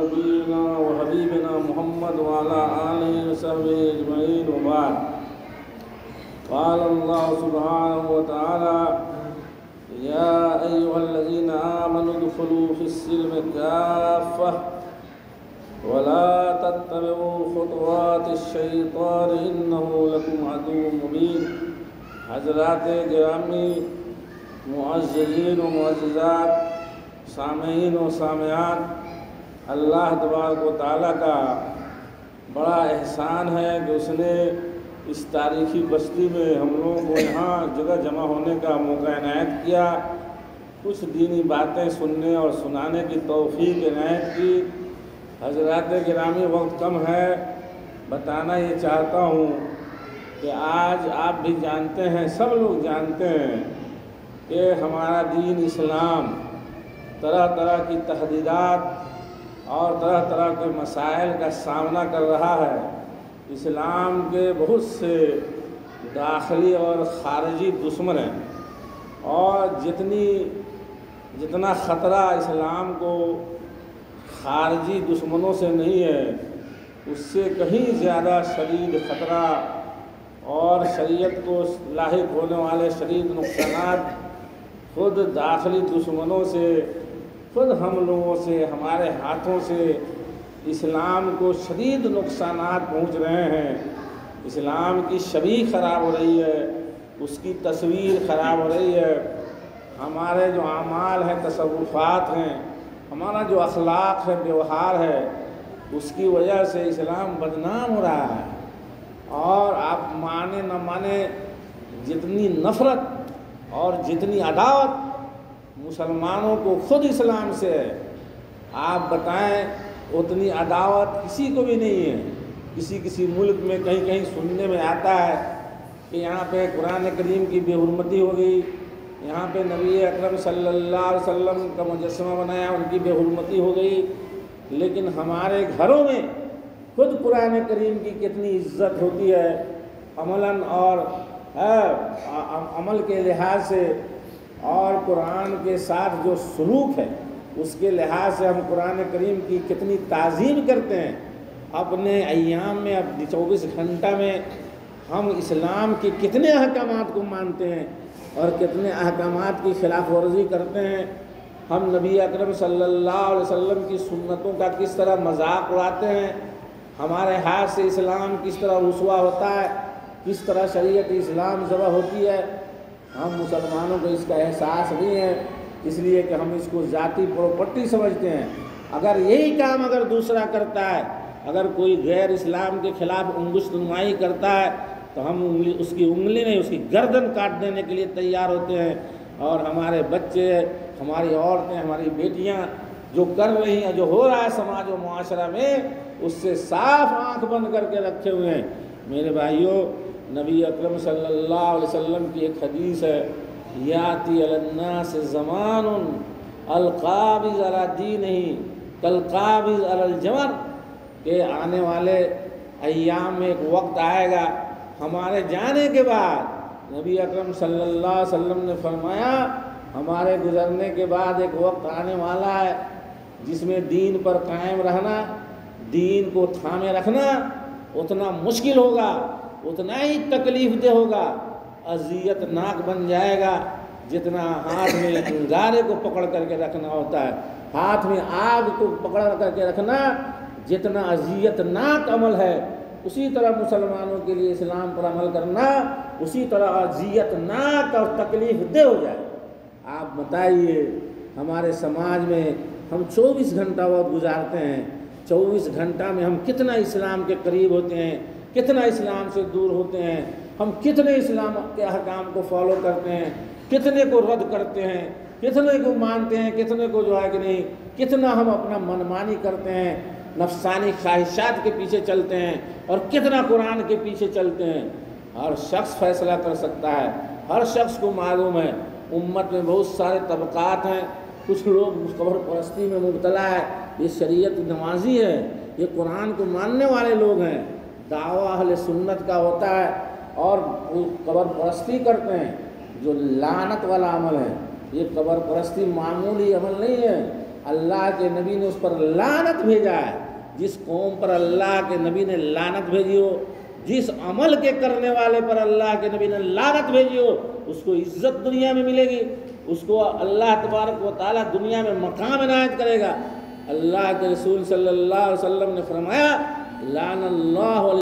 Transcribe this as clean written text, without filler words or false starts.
نبينا وحبيبنا محمد وعلى آله وصحبه أجمعين وبعد قال الله سبحانه وتعالى يا أيها الذين آمنوا ادخلوا في السلم كافة ولا تتبعوا خطوات الشيطان إنه لكم عدو مبين۔ حضرات گرامی، معززین و معززات، سامعین و سامعات، اللہ تبارک و تعالیٰ کا بڑا احسان ہے کہ اس نے اس تاریخی بستی میں ہم لوگوں کو یہاں جگہ جمع ہونے کا موقع عنایت کیا، کچھ دینی باتیں سننے اور سنانے کی توفیق عنایت کی۔ حضرات گرامی، وقت کم ہے، بتانا یہ چاہتا ہوں کہ آج آپ بھی جانتے ہیں، سب لوگ جانتے ہیں کہ ہمارا دین اسلام طرح طرح کی تحدیدات اور طرح طرح کے مسائل کا سامنا کر رہا ہے۔ اسلام کے بہت سے داخلی اور خارجی دشمن ہیں، اور جتنا خطرہ اسلام کو خارجی دشمنوں سے نہیں ہے، اس سے کہیں زیادہ شدید خطرہ اور شریعت کو لاحق ہونے والے شدید نقصانات خود داخلی دشمنوں سے، خود ہم لوگوں سے، ہمارے ہاتھوں سے اسلام کو شدید نقصانات پہنچ رہے ہیں۔ اسلام کی شبیہ خراب ہو رہی ہے، اس کی تصویر خراب ہو رہی ہے، ہمارے جو اعمال ہیں، تصوفات ہیں، ہمارا جو اخلاق ہے، ویوہار ہے، اس کی وجہ سے اسلام بدنام ہو رہا ہے۔ اور آپ مانے نہ مانے، جتنی نفرت اور جتنی عداوت مسلمانوں کو خود اسلام سے ہے، آپ بتائیں اتنی عداوت کسی کو بھی نہیں ہے۔ کسی ملک میں کہیں سننے میں آتا ہے کہ یہاں پہ قرآن کریم کی بے حرمتی ہو گئی، یہاں پہ نبی اکرم صلی اللہ علیہ وسلم کا مجسمہ بنایا، ان کی بے حرمتی ہو گئی، لیکن ہمارے گھروں میں خود قرآن کریم کی کتنی عزت ہوتی ہے، عملاً اور عمل کے لحاظ سے، اور قرآن کے ساتھ جو سلوک ہے اس کے لحاظ سے ہم قرآن کریم کی کتنی تعظیم کرتے ہیں۔ اپنے ایام میں، اب 24 گھنٹہ میں ہم اسلام کے کتنے احکامات کو مانتے ہیں اور کتنے احکامات کی خلاف ورزی کرتے ہیں۔ ہم نبی اکرم صلی اللہ علیہ وسلم کی سنتوں کا کس طرح مذاق اڑاتے ہیں، ہمارے ہاتھ سے اسلام کس طرح رسوا ہوتا ہے، کس طرح شریعت اسلام ذبح ہوتی ہے۔ ہم مسلمانوں کو اس کا احساس نہیں ہے، اس لیے کہ ہم اس کو ذاتی پراپرٹی سمجھتے ہیں۔ اگر یہی کام اگر دوسرا کرتا ہے، اگر کوئی غیر اسلام کے خلاف انگشت نمائی کرتا ہے تو ہم اس کی انگلی نہیں، اس کی گردن کاٹ دینے کے لیے تیار ہوتے ہیں۔ اور ہمارے بچے، ہماری عورتیں، ہماری بیٹیاں جو کر رہی ہیں، جو ہو رہا ہے سماج و معاشرہ میں، اس سے صاف آنکھ بند کر کے رکھے ہوئے ہیں۔ میرے بھائیوں، نبی اکرم صلی اللہ علیہ وسلم کی ایک حدیث ہے، یاتی علی الناس زمان القابض علی دینہ کالقابض علی الجمر، کہ آنے والے ایام میں ایک وقت آئے گا ہمارے جانے کے بعد، نبی اکرم صلی اللہ علیہ وسلم نے فرمایا ہمارے گزرنے کے بعد ایک وقت آنے والا ہے جس میں دین پر قائم رہنا، دین کو تھامے رکھنا اتنا مشکل ہوگا، اتنا ہی تکلیف دہ ہوگا، اذیت ناک بن جائے گا، جتنا ہاتھ میں انگارے کو پکڑ کر کے رکھنا ہوتا ہے، ہاتھ میں آگ کو پکڑ کر کے رکھنا جتنا اذیت ناک عمل ہے، اسی طرح مسلمانوں کے لیے اسلام پر عمل کرنا اسی طرح اذیت ناک اور تکلیف دہ ہو جائے۔ آپ بتائیے، ہمارے سماج میں ہم 24 گھنٹہ وقت گزارتے ہیں، 24 گھنٹہ میں ہم کتنا اسلام کے قریب ہوتے ہیں، کتنا اسلام سے دور ہوتے ہیں، ہم کتنے اسلام کے احکام کو فالو کرتے ہیں، کتنے کو رد کرتے ہیں، کتنے کو مانتے ہیں، کتنے کو جو ہے کہ نہیں، کتنا ہم اپنا منمانی کرتے ہیں، نفسانی خواہشات کے پیچھے چلتے ہیں، اور کتنا قرآن کے پیچھے چلتے ہیں۔ ہر شخص فیصلہ کر سکتا ہے، ہر شخص کو معلوم ہے امت میں بہت سارے طبقات ہیں، کچھ لوگ قبر پرستی میں مبتلا ہے، یہ شریعت نوازی ہے، یہ قرآن کو ماننے والے لوگ ہیں، دعویٰ اہل سنت کا ہوتا ہے، اور وہ قبر پرستی کرتے ہیں جو لعنت والا عمل ہے۔ یہ قبر پرستی معمولی عمل نہیں ہے، اللہ کے نبی نے اس پر لعنت بھیجا ہے. جس قوم پر اللہ کے نبی نے لعنت بھیجی ہو، جس عمل کے کرنے والے پر اللہ کے نبی نے لعنت بھیجی ہو، اس کو عزت دنیا میں ملے گی، اس کو اللہ تبارک و تعالیٰ دنیا میں مقام عنایت کرے گا. اللہ کے رسول صلی اللہ علیہ وسلم نے فرمایا لعن اللہ